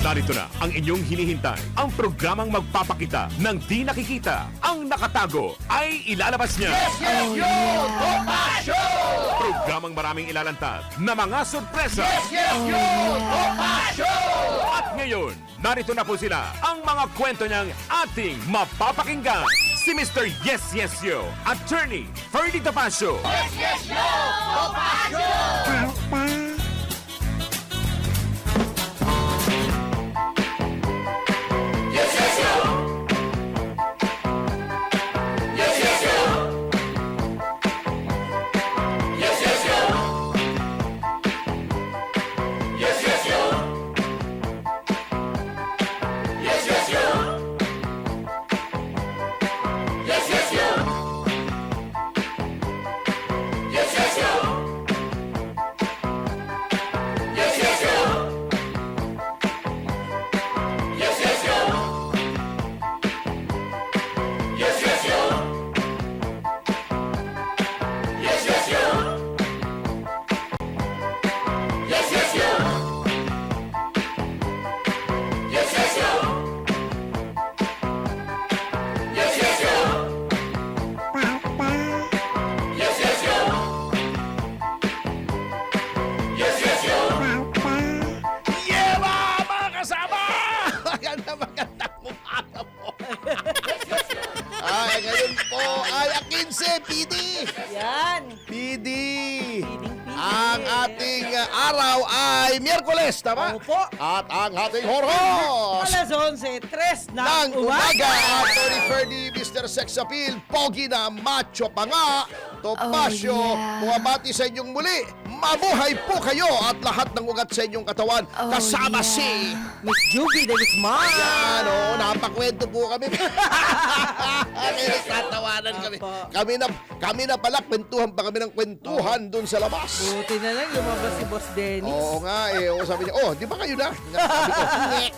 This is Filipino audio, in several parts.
Narito na ang inyong hinihintay. Ang programang magpapakita ng di nakikita. Ang nakatago ay ilalabas niya. Programang maraming ilalantad na mga sorpresa. At ngayon, narito na po sila. Ang mga kwento niyang ating mapapakinggan. Si Mr. Yes Yes Yo, Attorney Ferdy Tapasio. Ngayon po ay 15, PD! Yan. PD! Piding-piding. Ang ating araw ay Miyerkules, tama? Opo. At ang ating horos Alas 11:03 ng ng umaga. umaga. Attorney Ferdy, Mr. Sex Appeal, Pogi na macho pa nga, Topasio, bumabati sa inyong muli. Mabuhay po kayo at lahat ng ugat sa inyong katawan. Kasama si... Miss Juby de Guzman. Yan, napakwento po kami. Nagtatawanan kami. Kami na pala, kwentuhan pa kami ng kwentuhan dun sa labas. Buti na lang lumabas si Boss Dennis. Oo nga sabi niya, di ba kayo na? Sabi ko, ngek.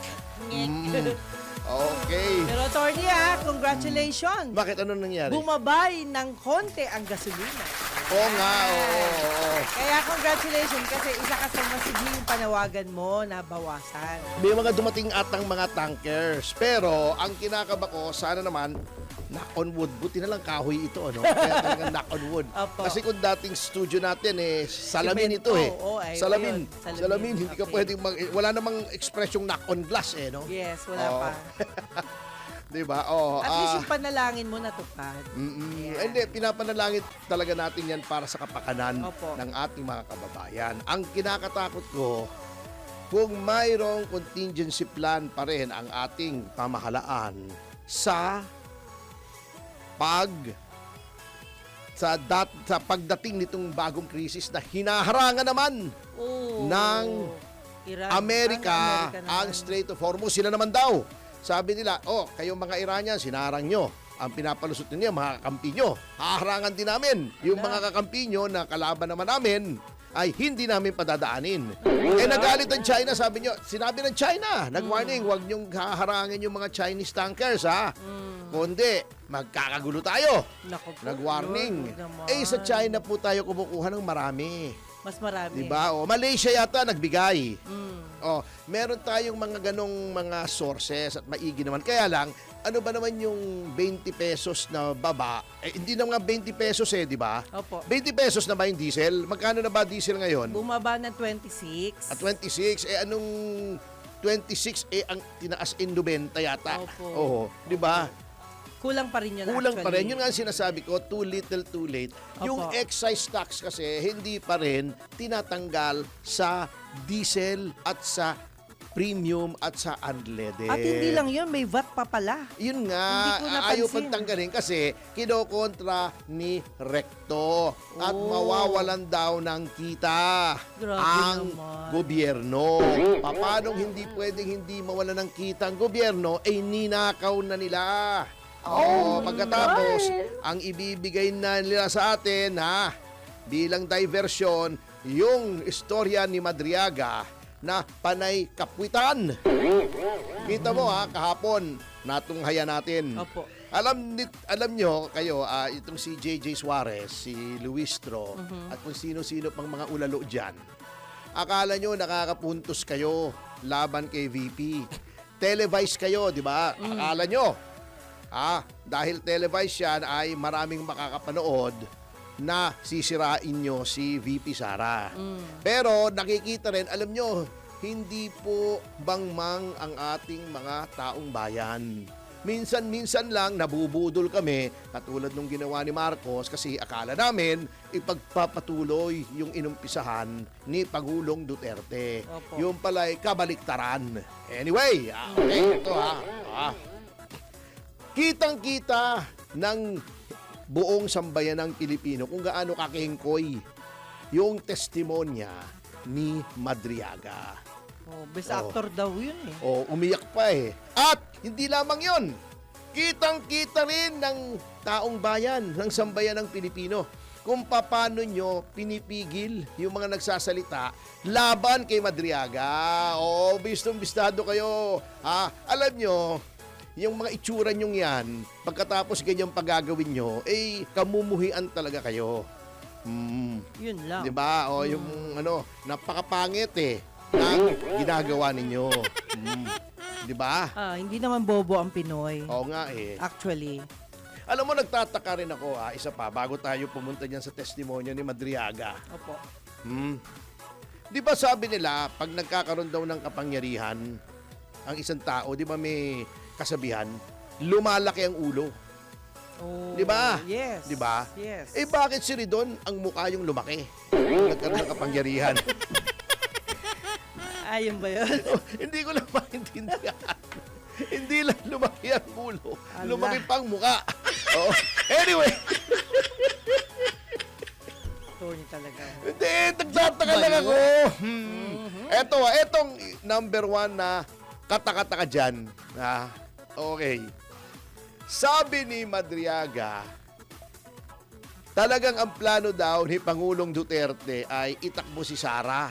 Okay. Pero attorney congratulations. Bakit ano nangyari? Bumabay ng konti ang gasolina. Oo nga, oo. Kaya congratulations kasi isa ka sa masigling panawagan mo na bawasan. May mga dumating atang mga tankers. Pero ang kinakaba ko, sana naman, knock on wood. Buti na lang kahoy ito, ano? Kaya talagang knock on wood. Opo. Kasi kung dating studio natin, salamin Cemento. ito eh. Oo, ay, Salamin. ayun. Salamin. Hindi ka Okay. pwedeng wala namang expression knock on glass no? Yes, wala Oo. pa. Diba? At least yung panalangin mo natupad. Yan. Hindi, pinapanalangin talaga natin yan para sa kapakanan Opo. ng ating mga kababayan. Ang kinakatakot ko, kung mayroong contingency plan pa rin ang ating pamahalaan sa pagdating nitong bagong krisis na hinaharangan naman Oo. ng Iran. Amerika naman. ang Strait of Hormuz. Sila naman daw. Sabi nila, kayong mga Iranian, sinarang nyo. Ang pinapalusot ninyo, mga kakampi nyo. Haharangan din namin. Yung mga kakampi nyo na kalaban naman namin, ay hindi namin padadaanin. Nagalit ang China, sabi nyo, sinabi ng China, nag-warning, huwag nyong haharangin yung mga Chinese tankers, ha? Kundi, magkakagulo tayo. Naku po, Nag-warning. Lord naman. Sa China po tayo kumukuha ng marami. Mas marami. Diba? Malaysia yata nagbigay. Mm. Meron tayong mga ganong mga sources at maigi naman. Kaya lang, ano ba naman yung 20 pesos na baba? Hindi na nga 20 pesos di ba? Opo. 20 pesos na ba yung diesel? Magkano na ba diesel ngayon? Bumaba ng 26. At 26, anong 26 ang tinaas in 90 yata? Opo. Oo, di ba? Kulang pa rin yun Kulang pa rin. actually. Yun nga ang sinasabi ko, too little, too late. Opo. Yung excise tax kasi, hindi pa rin tinatanggal sa diesel at sa premium at sa unleaded. At hindi lang yun, may VAT pa pala. Yun nga, Hindi ko napansin. ayaw pang tanggalin kasi kinokontra ni Recto at Oh. mawawalan daw ng kita Grabe ang naman. gobyerno. Paano hindi pwedeng hindi mawalan ng kita ang gobyerno, ninakaw na nila. Pagkatapos, ang ibibigay na nila sa atin, bilang diversion, yung istorya ni Madriaga na panay kapwitan. Kita mo kahapon, natunghayan natin. Opo. Alam nyo kayo, itong si JJ Suarez, si Luistro, at kung sino-sino pang mga ulalo dyan, Akala nyo nakakapuntos kayo laban kay VP. Televise kayo, di ba? Akala nyo. Dahil televise yan ay maraming makakapanood na sisirain nyo si VP Sara. Pero nakikita rin, alam nyo, hindi po bangmang ang ating mga taong bayan. Minsan-minsan lang nabubudol kami katulad nung ginawa ni Marcos kasi akala namin ipagpapatuloy yung inumpisahan ni Pangulong Duterte. Opo. Yung pala'y kabaliktaran. Anyway, okay, ito Kitang-kita ng buong sambayan ng Pilipino kung gaano kakengkoy yung testimonya ni Madriaga. Best actor daw yun eh. Umiyak pa eh. At hindi lamang yon. Kitang-kita rin ng taong bayan, ng sambayan ng Pilipino, kung paano nyo pinipigil yung mga nagsasalita laban kay Madriaga. Bistong-bistado kayo. Alam nyo, yung mga itsura nyo yan, pagkatapos ganyang pagagawin nyo, kamumuhian talaga kayo. Yun lang. Diba? Yung napakapangit ng ginagawa ninyo. Diba? Hindi naman bobo ang Pinoy. Oo nga Actually. Alam mo, nagtataka rin ako, isa pa, bago tayo pumunta dyan sa testimonya ni Madriaga. Opo. Di ba sabi nila, pag nagkakaroon daw ng kapangyarihan, ang isang tao, di ba may kasabihan, lumalaki ang ulo. Di ba? Yes. Di ba? Yes. Bakit si Ridon ang mukha yung lumaki? Nagkaroon ng kapangyarihan. Ayun ba yun? Hindi ko lang maintindihan. Hindi lang lumaki ang ulo. Ala. Lumaki pang mukha. Anyway. Tony talaga. Hindi, nagtataka lang ako. Etong number 1 na katakataka dyan. Okay. Sabi ni Madriaga, talagang ang plano daw ni Pangulong Duterte ay itakbo si Sara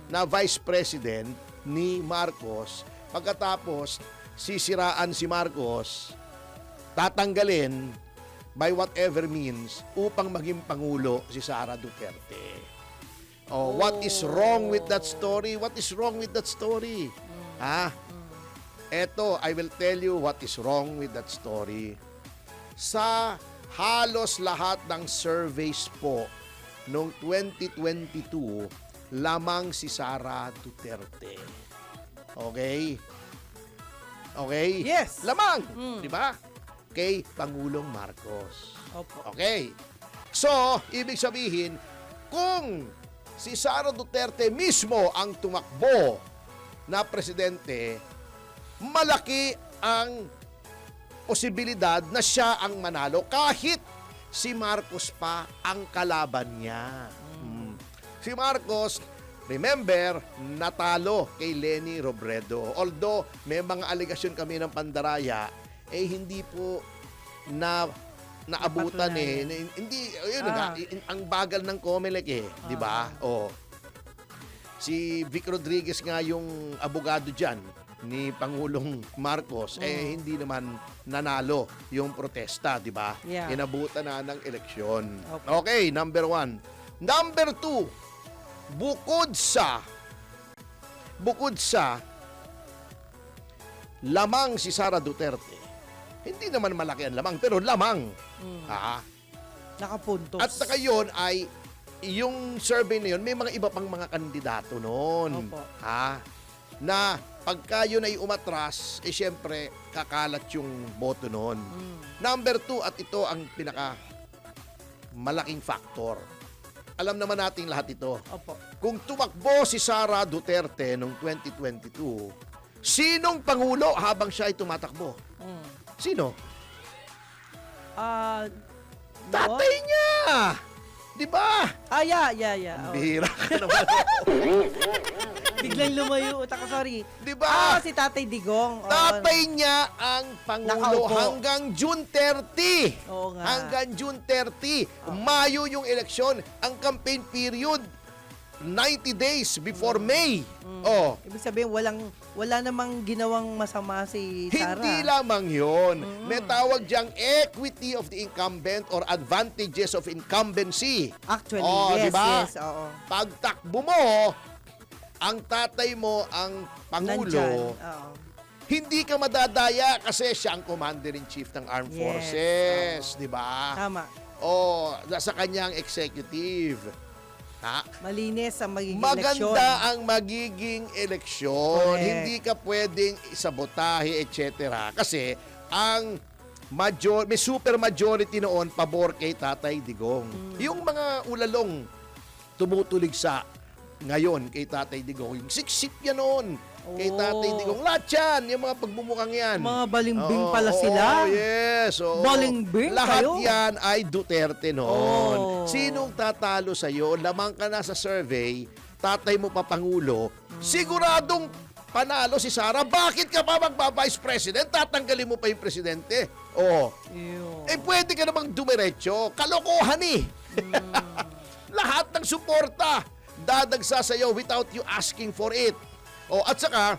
na Vice President ni Marcos. Pagkatapos, sisiraan si Marcos, tatanggalin by whatever means upang maging Pangulo si Sara Duterte. What is wrong with that story? What is wrong with that story? Eto, I will tell you what is wrong with that story. Sa halos lahat ng surveys po noong 2022, lamang si Sara Duterte. Okay? Okay? Yes. Lamang, di ba? Kay Pangulong Marcos. Opo. Okay. So, ibig sabihin, kung si Sara Duterte mismo ang tumakbo na presidente, malaki ang posibilidad na siya ang manalo kahit si Marcos pa ang kalaban niya. Si Marcos, remember, natalo kay Leni Robredo. Although may mga aligasyon kami ng pandaraya, hindi po naabutan Hindi, ang bagal ng COMELEC di ba? Si Vic Rodriguez nga yung abogado dyan ni Pangulong Marcos, hindi naman nanalo yung protesta, di ba? Yeah. Inabutan na ng eleksyon. Okay. Okay, number 1. Number 2, bukod sa lamang si Sara Duterte. Hindi naman malaki ang lamang, pero lamang. Nakapuntos. At saka yun ay, yung survey na yun, may mga iba pang mga kandidato noon. Opo. Na pagka yun ay umatras, syempre, kakalat yung boto noon. Number 2, at ito ang pinaka malaking factor. Alam naman nating lahat ito. Opo. Kung tumakbo si Sara Duterte noong 2022, sinong pangulo habang siya ay tumatakbo? Sino? Tatay niya! Di ba? Yeah. Bihira ka naman. Biglang lumayo utak ko, sorry. Di ba? Si Tatay Digong. Tatay niya ang Pangulo Nakaupo. hanggang June 30. Oo nga. Hanggang June 30. Mayo yung eleksyon. Ang campaign period 90 days before May. Oh, Ibig sabihin, wala namang ginawang masama si Sara. hindi lamang yun. May tawag diyang equity of the incumbent or advantages of incumbency. Actually, Oh, yes, diba? yes, oo. Pagtakbo mo, ang tatay mo ang Nandyan, Pangulo, oo. hindi ka madadaya kasi siya ang Commander-in-Chief ng Armed Yes, Forces, di ba? Tama. O, nasa kanyang executive. Ha? Malinis ang magiging eleksyon. Maganda ang magiging eleksyon. Correct. Hindi ka pwedeng isabotahe, etc. Kasi ang may super majority noon pabor kay Tatay Digong. Yung mga ulalong tumutulig sa ngayon kay Tatay Digong, yung siksik yan noon kay Oh. Tatay Digong. Lahat yan, yung mga pagmumukhang yan. Mga balimbing Oo, pala oo, sila. Yes. Oo. Balimbing Lahat kayo? yan ay Duterte noon. Oh. Sinong tatalo sa'yo? Lamang ka na sa survey, tatay mo pa Pangulo, siguradong panalo si Sara. Bakit ka pa magpa-vice president? Tatanggalin mo pa yung presidente. Oo. Ew. Eh, pwede ka namang dumiretso. Kalokohan eh. Lahat ng suporta dadagsa sa'yo without you asking for it. O, at saka,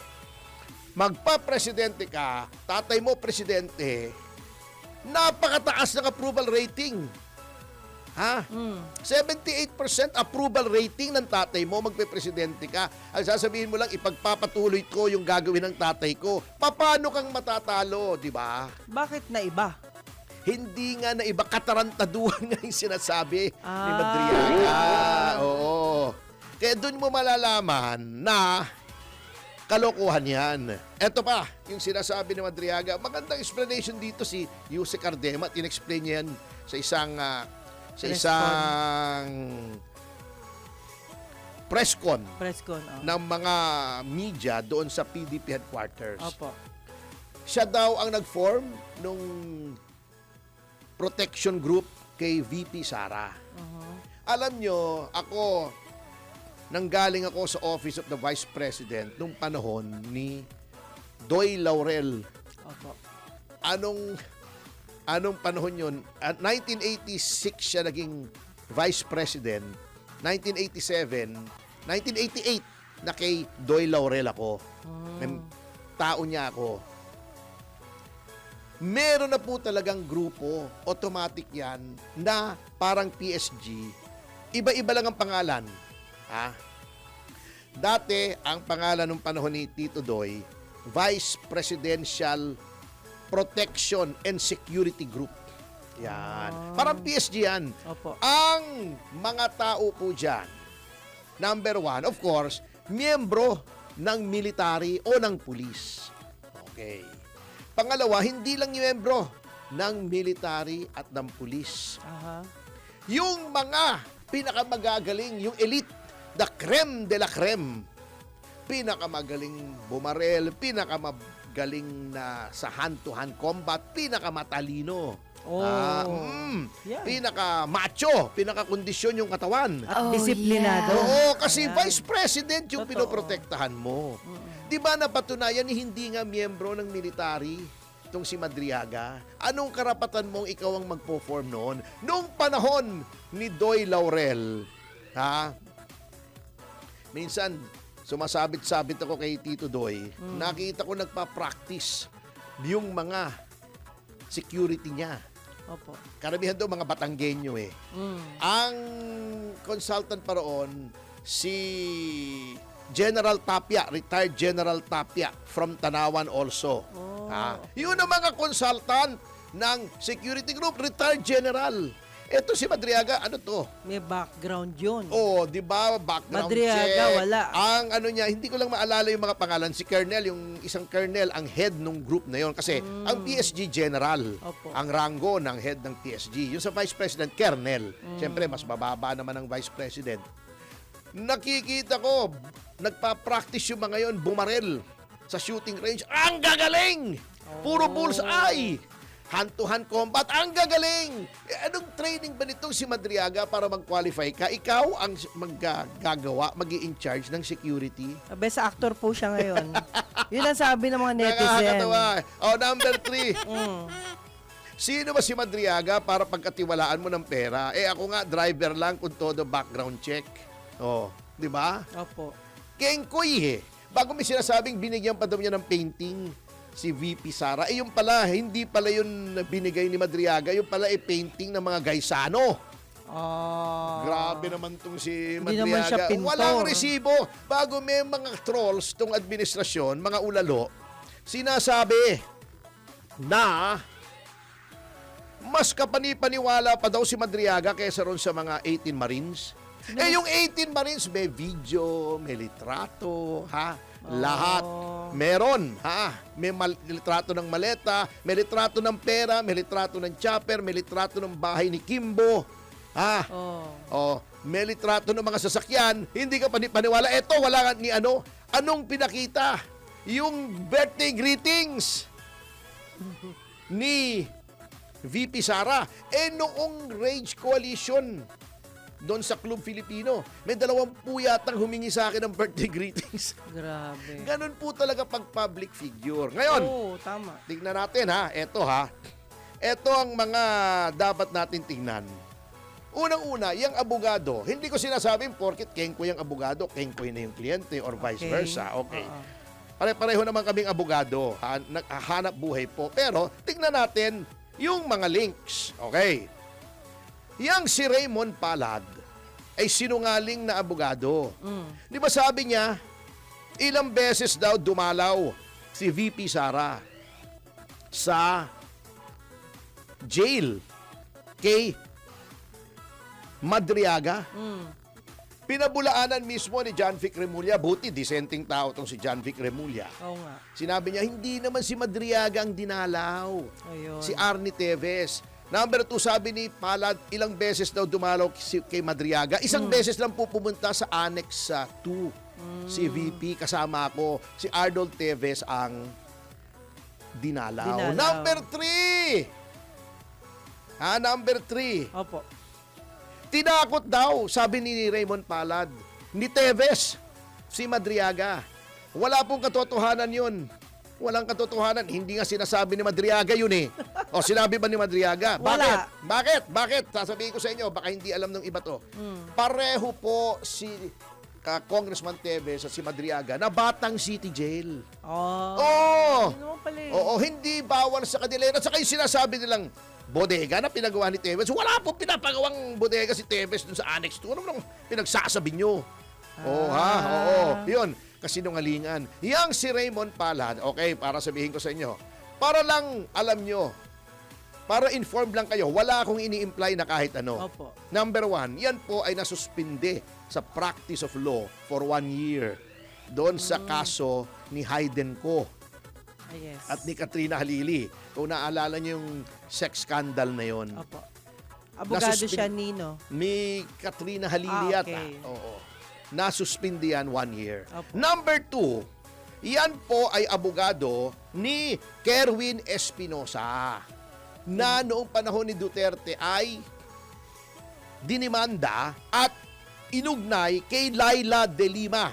magpa-presidente ka, tatay mo presidente, napakataas ng approval rating. Ha? 78% approval rating ng tatay mo, magpe-presidente ka. Ang sasabihin mo lang, ipagpapatuloy ko yung gagawin ng tatay ko. Paano kang matatalo, di ba? Bakit na iba? Hindi nga na iba, katarantaduhan nga yung sinasabi ni Ah. Madriaga. Oo. Kaya doon mo malalaman na kalokohan yan. Eto pa, yung sinasabi ni Madriaga, magandang explanation dito si Yuse Cardema. Tinexplain niya yan sa isang press con Presscon. Oh. ng mga media doon sa PDP headquarters. Opo. Siya daw ang nag-form nung protection group kay VP Sara. Alam nyo, ako, nanggaling ako sa Office of the Vice President nung panahon ni Doy Laurel. Opo. Anong panahon yun? At 1986 siya naging Vice President. 1987, 1988 na kay Doy Laurel ako. Tao niya ako. Meron na po talagang grupo, automatic yan, na parang PSG. Iba-iba lang ang pangalan. Ha? Dati, ang pangalan ng panahon ni Tito Doy, Vice Presidential Protection and Security Group. Yan. Parang PSG yan. Opo. Ang mga tao po dyan, number one, of course, miyembro ng military o ng pulis. Okay. Pangalawa, hindi lang miyembro ng military at ng pulis. Aha. Yung mga pinakamagagaling, yung elite, the creme de la creme, pinakamagaling bumarel, pinakamagaling na sa hand-to-hand combat, pinakamatalino. Oh. Yan. Pinaka-macho, pinaka-kondisyon yung katawan. At disiplinado. Oo, kasi Ayan. vice president yung Totoo. pinoprotektahan mo. Di ba napatunayan hindi nga miyembro ng military itong si Madriaga? Anong karapatan mong ikaw ang magpo-form noon? Noong panahon ni Doy Laurel, ha? Minsan, sumasabit-sabit ako kay Tito Doy. Nakita ko nagpa-practice yung mga security niya. Opo. Karamihan daw mga Batanggenyo eh. Ang consultant pa roon, si General Tapia, retired General Tapia from Tanawan also. Yun ang mga consultant ng security group, retired general. Ito si Madriaga, ano to? May background yun. Oh, di ba? Background Madriaga, check. wala. Ang ano niya, hindi ko lang maalala yung mga pangalan. Si Colonel, yung isang Colonel, ang head ng group na yon. Kasi ang PSG General, Opo. ang rango ng head ng PSG. Yung sa Vice President, Colonel. Siyempre, mas bababa naman ang Vice President. Nakikita ko, nagpa-practice yung mga yon, bumarel sa shooting range. Ang gagaling! Puro bullseye! Hand-to-hand combat, ang gagaling! Anong training ba nitong si Madriaga para mag-qualify ka? Ikaw ang gagawa, mag-i-in charge ng security? Best actor po siya ngayon. Yun ang sabi ng mga netizen. Nakakatawa. Number 3. Sino ba si Madriaga para pagkatiwalaan mo ng pera? Ako nga, driver lang kung todo background check. Di ba? Opo. Kengkoy eh. Bago may sinasabing binigyan pa daw niya ng painting si VP Sara. Eh yung pala, hindi pala yun binigay ni Madriaga. Yung pala painting ng mga Gaisano. Grabe naman tong si Hindi naman siya Madriaga. pintor. Walang resibo. Bago may mga trolls tong administrasyon, mga ulalo, sinasabi na mas kapanipaniwala pa daw si Madriaga kaysa ron sa mga 18 Marines. Eh yung 18 Marines may video, may litrato, ha? Lahat. Meron, ha? May litrato ng maleta, may litrato ng pera, may litrato ng chopper, may litrato ng bahay ni Kimbo. Ha? May litrato ng mga sasakyan. Hindi ka paniwala. Eto, wala ni ano. Anong pinakita? Yung birthday greetings ni VP Sara. Eh, noong Rage Coalition, doon sa Club Filipino, may 20 yatang humingi sa akin ng birthday greetings. Grabe. Ganun po talaga pag public figure. Ngayon, Oo, tama. tignan natin ha. Eto ha. Eto ang mga dapat natin tingnan. Unang-una, yung abogado, hindi ko sinasabing porket kengko yung abogado, kengko na yung kliyente or vice versa. Okay. Pare-pareho naman kaming abogado. Hanap buhay po. Pero, tignan natin yung mga links. Okay. Yang si Raymond Palad ay sinungaling na abogado. Di ba sabi niya, ilang beses daw dumalaw si VP Sara sa jail kay Madriaga. Pinabulaanan mismo ni John Vic Remulla. Buti, dissenting tao tong si John Vic Remulla. Oo nga. Sinabi niya, hindi naman si Madriaga ang dinalaw. Ayun. Si Arnie Teves. Number 2, sabi ni Palad, ilang beses daw dumalaw kay Madriaga. Isang beses lang po pumunta sa Annex 2. Si VP, kasama ako. Si Arnold Teves ang dinalaw. Number 3! Number 3. Opo. Tinakot daw, sabi ni Raymond Palad, ni Teves, si Madriaga. Wala pong katotohanan yun. Walang katotohanan. Hindi nga sinasabi ni Madriaga yun eh. O, sinabi ba ni Madriaga? Wala. Bakit? Sasabihin ko sa inyo, baka hindi alam ng iba to. Pareho po si Congressman Teves at si Madriaga na Batang City Jail. Oo. Ano naman pala eh. Oo, hindi bawal sa kanila. At saka yung sinasabi nilang bodega na pinagawa ni Teves. Wala pong pinapagawang bodega si Teves dun sa Annex 2. Ano nang pinagsasabi nyo? Oo. Yun, kasinungalingan. Yang si Raymond Palad, okay, para sabihin ko sa inyo, para lang alam nyo, para informed lang kayo, wala akong ini-imply na kahit ano. Opo. Number 1, yan po ay nasuspinde sa practice of law for 1 year doon sa kaso ni Hayden Ko Yes. at ni Katrina Halili. Kung naalala niyo yung sex scandal na yon. Opo. Abogado Nasuspin- siya, Nino. Ni Katrina Halili yata. Okay. Oo. Nasuspindi yan 1 year. Opo. Number 2, yan po ay abogado ni Kerwin Espinosa na noong panahon ni Duterte ay dinimanda at inugnay kay Laila de Lima.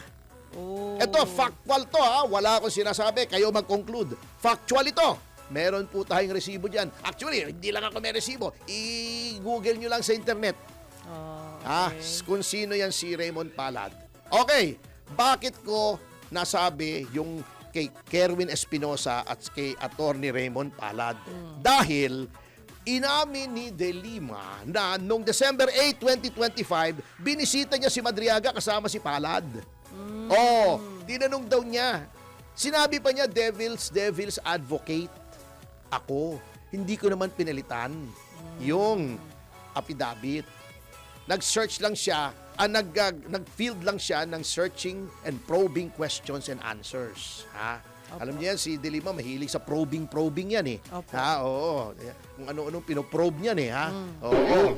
Oh. Ito, factual to ha. Wala akong sinasabi. Kayo mag-conclude. Factual ito. Meron po tayong resibo dyan. Actually, hindi lang ako may resibo. I-google nyo lang sa internet. Okay. Kung sino yan si Raymond Palad. Okay, bakit ko nasabi yung kay Kerwin Espinosa at kay Attorney Raymond Palad? Dahil inamin ni De Lima na noong December 8, 2025, binisita niya si Madriaga kasama si Palad. Tinanong daw niya. Sinabi pa niya, devil's advocate. Ako, hindi ko naman pinalitan yung affidavit. Nag-search lang siya, nag-field lang siya ng searching and probing questions and answers. Ha? Alam niyo yan, si De Lima mahilig sa probing yan eh. Opo. Ha? Oo. Kung ano-anong pinoprobe niyan eh. Ha? Oo.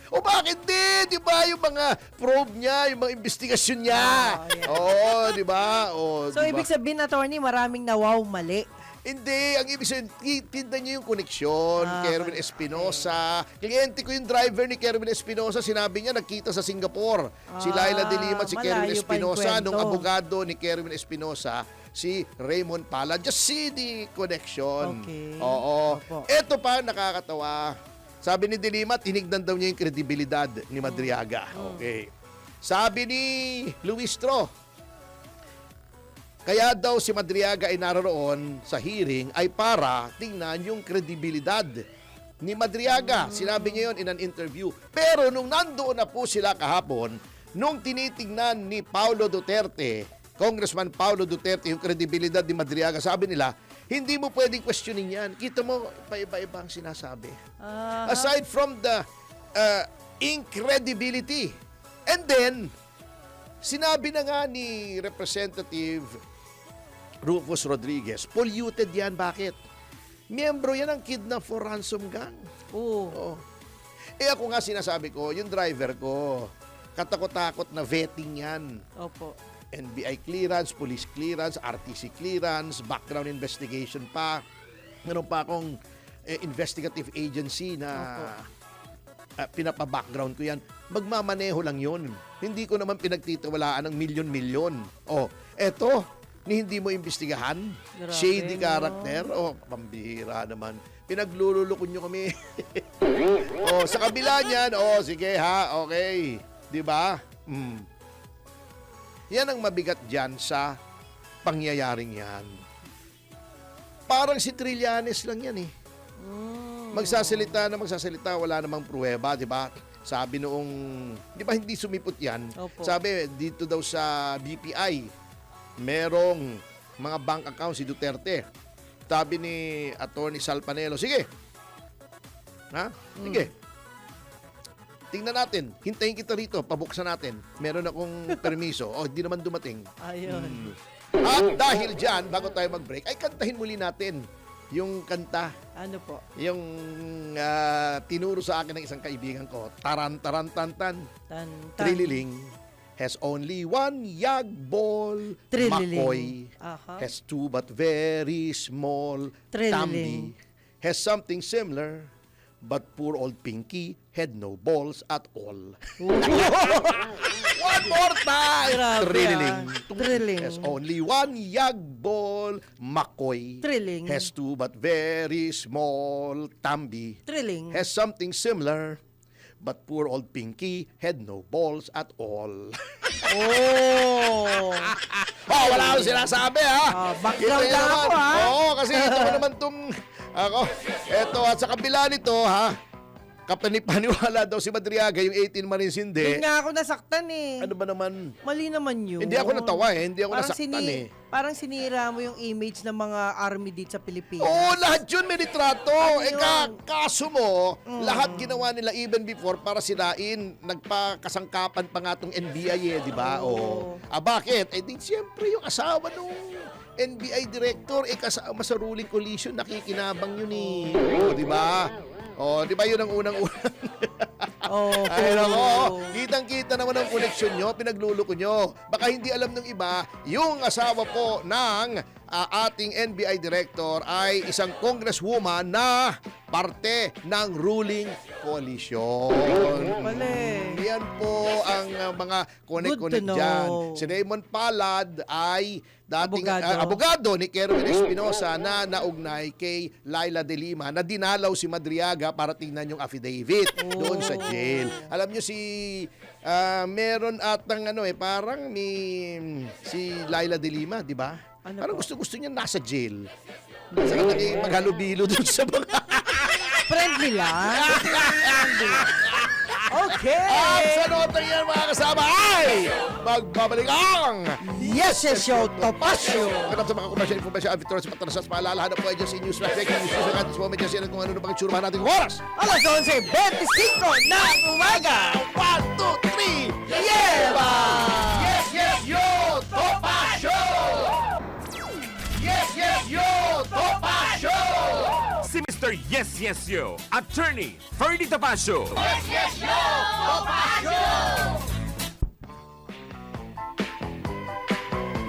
O bakit di? Di ba yung mga probe niya, yung mga investigasyon niya? Oo, di ba? So, ibig sabihin, attorney, maraming nawaw mali. Hindi, ang ibig sabihin, tindan niyo yung koneksyon, Kerwin Espinosa. Kliyente ko yung driver ni Kerwin Espinosa, sinabi niya, nagkita sa Singapore. Si Laila de Lima at si Kerwin malayo pa yung Espinosa, kwento. nung abogado ni Kerwin Espinosa, si Raymond Palad. Just see the connection. Okay. Oo. Opo. Ito pa, nakakatawa. Sabi ni Dilima, tinignan daw niya yung kredibilidad ni Madriaga. Okay. Sabi ni Luistro, kaya daw si Madriaga ay naroon sa hearing ay para tingnan yung kredibilidad ni Madriaga. Sinabi niya yun in an interview. Pero nung nandoon na po sila kahapon, nung tinitingnan ni Paulo Duterte, Congressman Paulo Duterte, yung kredibilidad ni Madriaga, sabi nila, hindi mo pwedeng questionin yan. Kita mo, paiba-iba ang sinasabi. Aside from the incredibility. And then, sinabi na nga ni Representative Rufus Rodriguez, polluted yan. Bakit? Miyembro yan ng Kidnap for Ransom Gang. Oo. Eh ako nga sinasabi ko, yung driver ko, katakot-takot na vetting yan. Opo. NBI clearance, police clearance, RTC clearance, background investigation pa. Meron pa akong investigative agency na pinapa-background ko yan. Magmamaneho lang yun. Hindi ko naman pinagtitiwalaan ng milyon-milyon. Eto, ni hindi mo imbestigahan. Grabe, Shady no? character. Pambihira naman. Pinaglululukon nyo kami. Sa kabila niyan, sige ha, okay. Di ba? Yan ang mabigat dyan sa pangyayaring yan. Parang si Trillanes lang yan eh. Magsasalita, wala namang pruweba, di ba? Sabi noong, di ba hindi sumipot yan? Opo. Sabi, dito daw sa BPI, merong mga bank account si Duterte. Sabi ni Attorney Sal Panelo, sige. Sige. Tingnan natin. Hintayin kita rito. Pabuksan natin. Meron akong permiso. Hindi naman dumating. Ayun. At dahil dyan, bago tayo mag-break, ay kantahin muli natin yung kanta. Ano po? Yung tinuro sa akin ng isang kaibigan ko. Taran, taran, tan, tan. Tan, tan. Trililing has only one yag ball. Trililing. Makoy Aha. has two but very small. Trililing. Tambi has something similar. But poor old Pinky had no balls at all. One more time! Grabe, Trililing. Trililing. Has only one yag ball. Makoy Trililing. has two but very small. Tambi Trililing. has something similar. But poor old Pinky had no balls at all. Wala akong sinasabi, ha? Background Ito lang naman. ako, ha? Kasi ito ko naman ako. Eto, at sa kabila nito, ha? Kapanipaniwala daw si Madriaga, yung 18 Marines hindi. Hindi nga ako nasaktan eh. Ano ba naman? Mali naman yun. Hindi ako natawa eh. Hindi ako nasaktan eh. Parang sinira mo yung image ng mga army dito sa Pilipinas. Oo, lahat yun may litrato. Ano yun? Kaso mo, lahat ginawa nila even before para sirain. Nagpakasangkapan pa nga itong NBI di ba? Bakit? Di siyempre yung asawa nung NBI director, kasama sa ruling coalition, nakikinabang yun eh. Di ba? Di ba yun ang unang-unang? Ay, nako. Kitang-kita naman ang koneksyon nyo, pinagluluko nyo. Baka hindi alam ng iba, yung asawa po ng ating NBI director ay isang congresswoman na parte ng ruling coalition. Yan po ang mga connect-connect dyan. Si Raymond Palad ay dating abogado ni Kerwin Espinosa na naugnay kay Laila de Lima na dinalaw si Madriaga para tingnan yung affidavit doon sa jail. Alam nyo meron atang parang si Laila de Lima, di ba? Parang gusto niya nasa jail. Saka maghalubilo doon sa mga... Friendly lang. Okay. At sa notang yan mga kasama ay magbabalik ang Yes, Show Topacio. Ganap sa mga commercial information at Victoria's Patrasas, paalalahan na po ay dyan sa news flash breaking news at this moment dyan kung ano na bang itsurbahan natin oras. Alas 11:25 ng umaga. 1, 2, 3, Yeba! Yes, yes, yo, Topacio! Yes, yes, yo, Topacio! Si Mr. Yes Yes Yo, Attorney Ferdy Topacio. Yes, yes, yo, Topacio!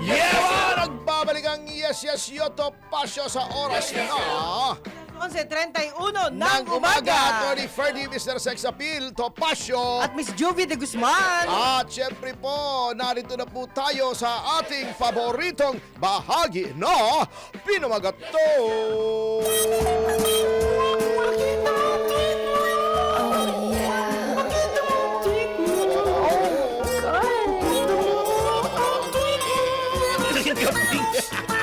Yeah! Nagbabalik ang Yes, yes, yo, Topacio sa oras na 11:31 ng ng umaga. umaga. Attorney Ferdy, Mr. Sex Appeal, Topacio. At Miss Juvie de Guzman. At syempre po, narito na po tayo sa ating paboritong bahagi na Pinamagat To! naging kambing.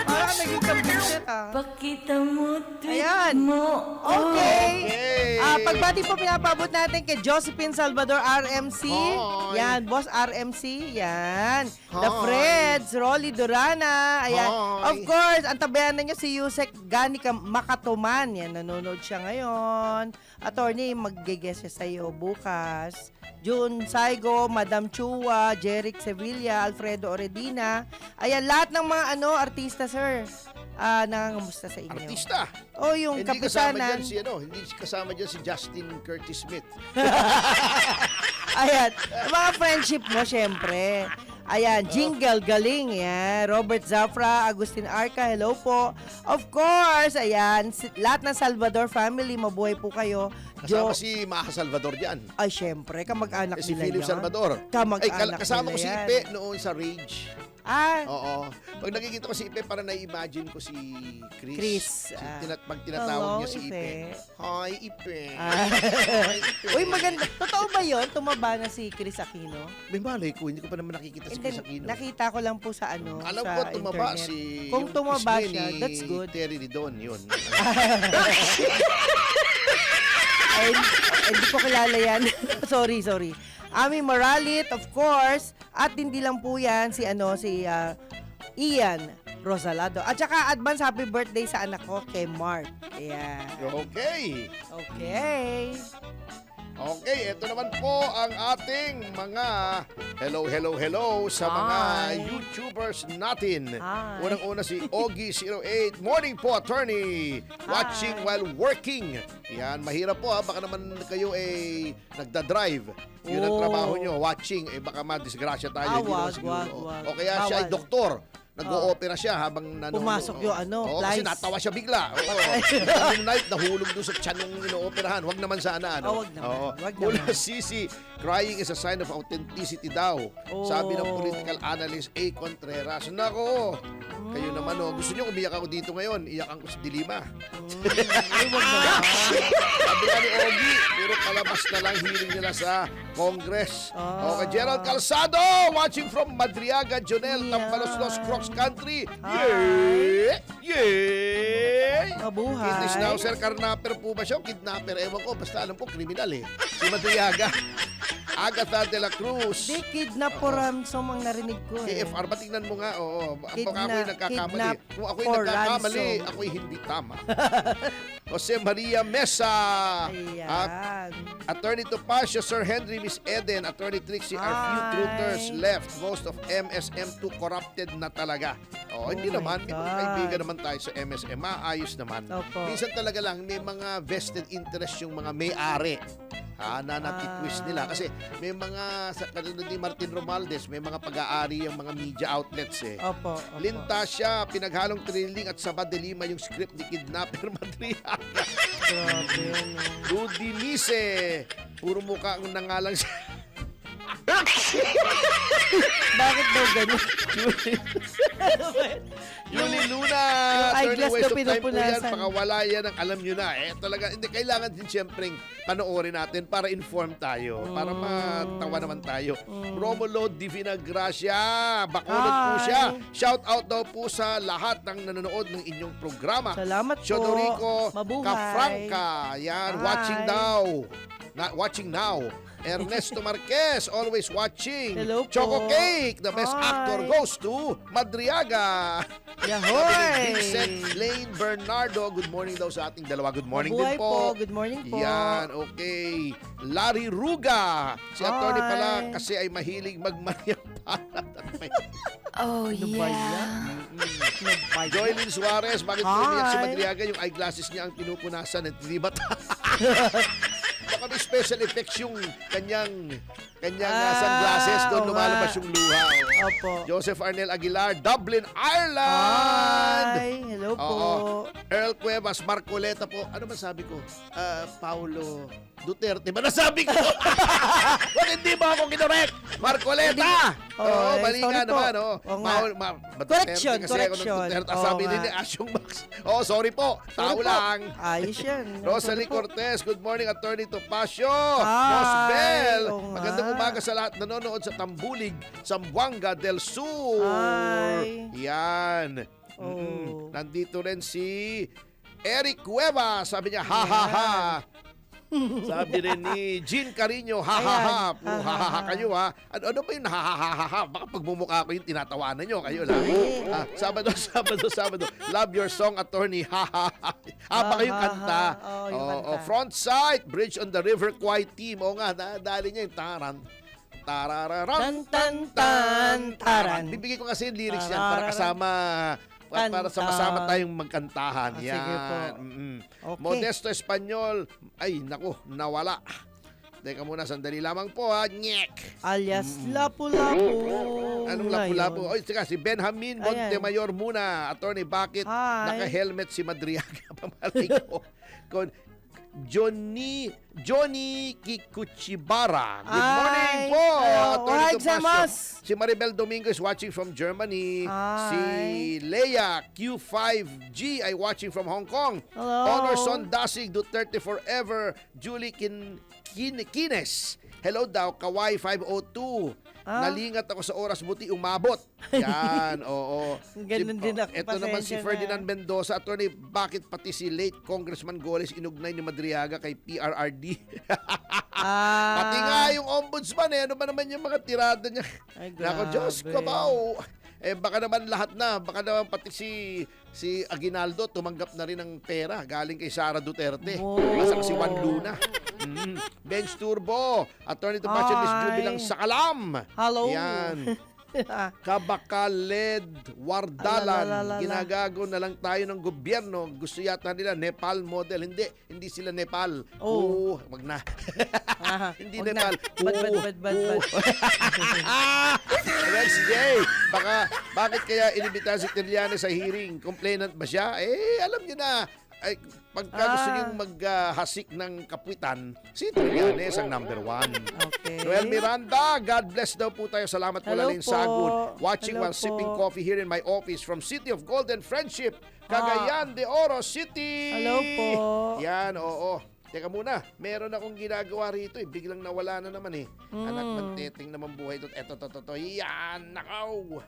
Parang naging kambing siya, Pakita mo, tweet Ayan. mo. Okay. Okay. Pagbati po pinapabot natin kay Josephine Salvador RMC. Hi. Yan, Boss RMC. Yan. The Hi. Freds, Rolly Durana. Ayan. Hi. Of course, ang tabayanan niyo si Yusek Ganica Makatuman. Yan, nanonood siya ngayon. Attorney, mag-guest siya sa'yo bukas. June Saigo, Madam Chua, Jeric Sevilla, Alfredo Oredina. Ayan, lahat ng mga artista, sir. Nangangamusta sa inyo. Artista. O yung Hindi kasama kapisanan. dyan si hindi kasama dyan si Justin Curtis Smith. Ayan, mga friendship mo, syempre. Ayan, Jingle Galing, yan. Robert Zafra, Agustin Arca, hello po. Of course, ayan, lahat ng Salvador family, mabuhay po kayo. Kasama si Maha Salvador dyan. Ay, syempre, kamag-anak Si nila Philip yan. Salvador. Kamag-anak kasama nila ko si yan. Ipe noon sa Rage. Ah, Oo. Pag nakikita ko si Ipe, para na-imagine ko si Chris. Chris, Pag tinatawag hello, niya si Ipe. Ipe. Hi, Ipe. Ah. Hi, Ipe. Uy, maganda. Totoo ba yun? Tumaba na si Chris Aquino? May malay ko, hindi ko pa naman nakikita si And Chris then, Aquino. nakita ko lang po sa Alam sa ko, tumaba internet. si... Kung yung tumaba pisngi siya, ni that's good. Terry Ridon, yun. Ay, hindi ko kilala yan. sorry. Ami Moralit, of course. At hindi lang po yan si Ian Rosalado. At saka advance happy birthday sa anak ko kay Mark. Ayan. Okay. Okay. Okay, ito naman po ang ating mga hello sa mga Hi. YouTubers natin. Hi. Unang-una si Ogie08. Morning po, attorney. Watching while working. Yan, mahirap po ha. Baka naman kayo nagda-drive. Yun ang Oh. trabaho nyo, watching. Baka madisgrasya tayo. Hindi naman Wag. siguro. O kaya siya ay Bawal. doktor. Nag-o-opera siya habang nanonood. Pumasok yung Oo, kasi flies. natawa siya bigla. Oo. Yung night, nahulog doon sa tiyan nung ino-operahan. Wag naman sana, Wag naman. Wag Mula naman. Sisi, crying is a sign of authenticity daw. Sabi ng political analyst A. Contreras. Nako, kayo naman gusto nyo umiyak ako dito ngayon. Iyakan ko si Dilima. Ay, wag naman. Sabi nga ni Ogie, puro palabas na lang hearing nila sa Congress. Okay, Gerald Calzado, watching from Madriaga, Jonel, Yeah. Tampalos, Crocs Country. Hi. Yay! Mabuhay. Kidney Schnauzer, karnaper po ba siya? O kidnapper, ewan ko. Basta alam ko, kriminal Si Madriaga. Agatha de la Cruz. Di, kidnap po ransom ang narinig ko KFR, batignan mo nga, oo. Baka ako'y nagkakamali. Kidnap Kung ako'y for nagkakamali, ransom. ako'y hindi tama. Jose Maria Mesa. Ayan. Attorney Topacio, Sir Henry, Miss Eden, Attorney Trixie, our few Hi. truthers left. Most of MSM2 corrupted na talaga. Hindi Oh naman. my May mga God. kaibigan naman tayo sa MSM. Maayos naman. Opo. Minsan talaga lang, may mga vested interest yung mga may-ari. Na natitwist nila. Kasi may mga, sa katulad ni Martin Romualdez, may mga pag-aari yung mga media outlets Opo. Lintasya, pinaghalong thrilling at Sabad de Lima yung script ni Kidnapper Madriaga. Grabe, no? Rudy Lise, puro mukha ang nangalang siya. Bakit daw ganun? Yuli Luna, yung eyeglass waste na of time po yan, pinupunasan. pakawala yan ang alam nyo na. Talaga, hindi, kailangan din siyempre panoorin natin para inform tayo, para matawa naman tayo. Romulo Divina Gracia, Bacolod po Hi. siya. Shout out daw po sa lahat ng nanonood ng inyong programa. Salamat po. Chodorico Mabuhay. Kafranca, yan, Hi. watching now. Ernesto Marquez, always watching. Hello po. Choco Cake, the best Hi. actor goes to Madriaga. Yahoy! Vincent Lane Bernardo, good morning daw sa ating dalawa. Good morning Mabuhay din po. Good morning po. Yan, okay. Larry Ruga. Si Hi. attorney pala kasi ay mahilig magmariang palat at may... Oh, Ano ba yan? yeah. Joylyn Suarez, bakit po Hi. umiyak si Madriaga? Yung eyeglasses niya ang pinupunasan at hindi ba baka may special effects yung kanyang sunglasses. Doon oo lumalabas nga. yung luha. Opo. Joseph Arnel Aguilar, Dublin, Ireland! Hi! Hello po. Oo. Earl Cuevas, Marcoleta po. Ano man sabi ko? Paulo Duterte. Ba nasabi ko? Ba't hindi mo ako kinorek? Marcoleta! Oo, Oo, mali sorry nga po. naman. Oo nga. Correction, Kasi ako ng correction. Duterte. Oo Sabi nga. din ni Asyong Max. Oh, sorry po. Tao Sorry po. lang. Ayos yan. Rosalie Sorry po. Cortez, good morning, Attorney Topacio. Hi. Rosbel, Oo nga. magandang umaga sa lahat nanonood sa Tambulig, Zamboanga del Sur. Hi. Yan. Oh. Nandito rin si Eric Cueva. Sabi niya, ha ha ha. Sabi rin ni Jean Carino, ha ha ha. Ayan. Puro ha ha ha kayo ha. Ano ba yung ha ha ha ha? Baka pagmumukha ko yung tinatawanan nyo. Kayo lang. Sabado. Love your song, attorney. Ha ha ha. Pa kayong kanta. Oh, yung kanta. Front side, Bridge on the River Quiet Team. Oo nga, dali niya yung taran. Tarararam. Tan. Bibigay ko kasi yung lyrics yan para kasama para sama-sama tayong magkantahan. Ah, Yan. sige po. Okay. Modesto Espanyol. Ay, naku, nawala. Teka muna, sandali lamang po ha. Nyek. Alias Lapu-Lapu. Anong lapu-lapu? Oy, teka, si Benjamin Montemayor muna. Attorney, bakit Hi. naka-helmet si Madriaga? Pamalay ko. Johnny Kikuchibara. Good morning po. Hello. Attorney Hi, Tomasio. Xamos. Si Maribel Domingo is watching from Germany. Hi. Si Leia Q5G ay watching from Hong Kong. Hello. Honor Son Dasig, Duterte Forever. Julie Kines. Hello daw, Kawai 502. Nalingat ako sa oras, buti umabot. Yan, oo. Ganun din ako, Ito naman si pasensya na. Ferdinand Mendoza. Attorney, bakit pati si late Congressman Goles inugnay ni Madriaga kay PRRD? Pati nga yung ombudsman ano ba naman yung mga tirada niya? Ay, Nako, Diyos ko grabe. ba? Baka naman lahat na. Baka naman pati si Aguinaldo tumanggap na rin ng pera galing kay Sara Duterte. Oh. Masang si Juan Luna. Bench Turbo. Attorney Tomasio Miss Hi. Jubilang Sakalam. Hello. Yan. Kabakaled Wardalan. Alalala. Ginagago na lang tayo ng gobyerno. Gusto yata nila Nepal model. Hindi sila Nepal. Oh. Wag na. Hindi Wag Nepal. na. Bad. Rex J, bakit kaya inibitahan si Trillanes sa hearing? Complainant ba siya? Alam niyo na. Ay, pagka gusto niyong maghasik ng kapuitan, si Trillanes ang number 1. Okay. Noel Miranda, God bless daw po tayo. Salamat po Hello Lalin po. Sagud. Watching Hello while sipping po. coffee here in my office from City of Golden Friendship, Cagayan de Oro City. Hello po. Yan, oo. Teka muna, meron akong ginagawa rito biglang nawala na naman Anak ng teting naman buhay doon. Eto. Yan, nakaw.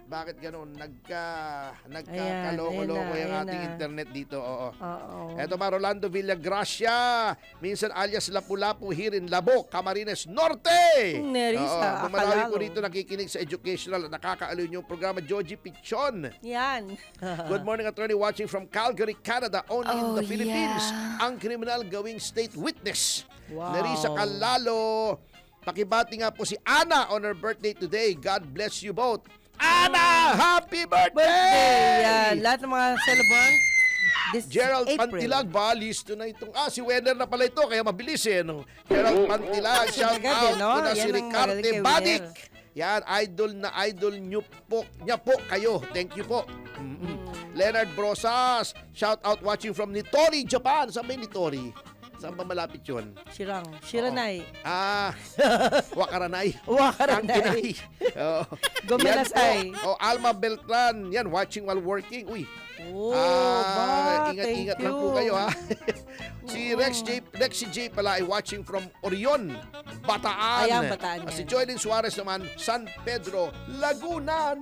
Bakit ganun? Nagkakaloko-loko yung ayan ating na. internet dito. Oo. Oo. Eto ba, Rolando Villagracia. Minsan alias Lapu-Lapu here in Labo, Camarines Norte. Nerissa, Bumalawi ko Akalalo. rito nakikinig sa educational at nakakaaliw yung programa Joji Pichon. Yan. Good morning, attorney, watching from Calgary, Canada, only in Oh, the Philippines. yeah. Ang kriminal gawing state witness. Wow. Nerissa Calalo. Pakibati nga po si Ana on her birthday today. God bless you both. Ana, happy birthday! Birthday. Yan. Lahat ng mga celebrant. This Gerald April. Pantilag ba? Listo na itong... si Wenner na pala ito, kaya mabilis No? Gerald Pantilag, shout Agad out no? ko na Yan si ang Ricarte magaling kay Badik. Wenner. Yan, idol niyo po kayo. Thank you po. Leonard Brosas, shout out watching from Nitori, Japan. Saan ba yung Nitori? Saan ba malapit yun? Shiranay. Wakaranay. Wakaranay. Oo. Gumenasay. Yan po. Alma Beltran, yan, watching while working. Uy, ingat-ingat lang po kayo ha. Si Rexy J pala ay watching from Orion, Bataan. Ayan, Bataan Si yan. Joylyn Suarez naman, San Pedro, Laguna.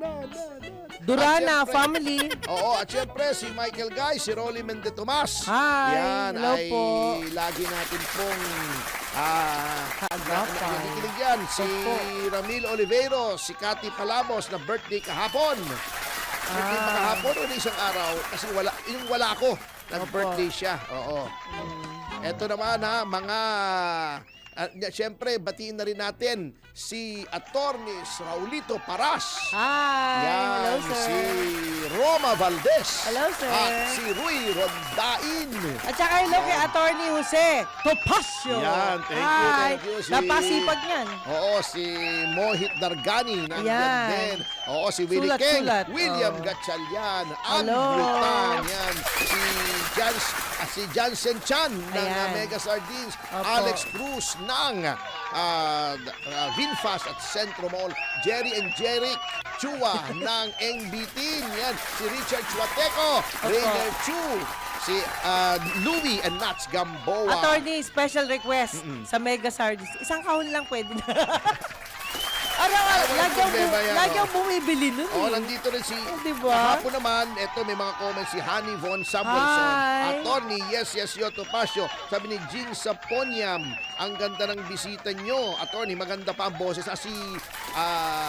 Durana At syempre- family. Oo, at syempre si Michael Guy, si Rolly Mende Tomas. Hi, Yan hello ay po. lagi natin pong Kaagapan. nakikinig yan. Si Opo. Ramil Olivero, si Cathy Palamos na birthday kahapon. Birthday pa kahapon o na isang araw kasi wala ako. Nag-birthday siya. Oo. Eto naman syempre, batiin na rin natin si Attorneys Raulito Paras. Hi. Hello, sir. Si Roma Valdez. Hello, sir. At si Rui Rondain. At saka hello kay Attorney Jose Topacio. Yan, thank you. Napasipag niyan. Oo, si Mohit Dargani. Nandiyan Yan. din. Oo, si Willie Sulat, Keng. sulat. William Oh. Gatchalian. Hello. Andrew Tan. Yan. Si Jansen Chan ng Ayan. Mega Sardines. Opo. Alex Cruz ng Vinfast at Centro Mall. Jerry and Jeric Chua ng NBT. Yan. Si Richard Chuateco. Rainer Chu. Si Louie and Nats Gamboa. Attorney, special request sa Mega Sardines. Isang kahon lang pwede na. problema yan, lagi oh. ang bumibili nun Oh, eh. nandito rin si diba? kahapon naman, eto may mga comments si Honey Von Samuelson, Hi. Attorney Yes Yo Topacio, sabi ni Jean Saponiam, ang ganda ng bisita nyo. Attorney, maganda pa ang boses. Si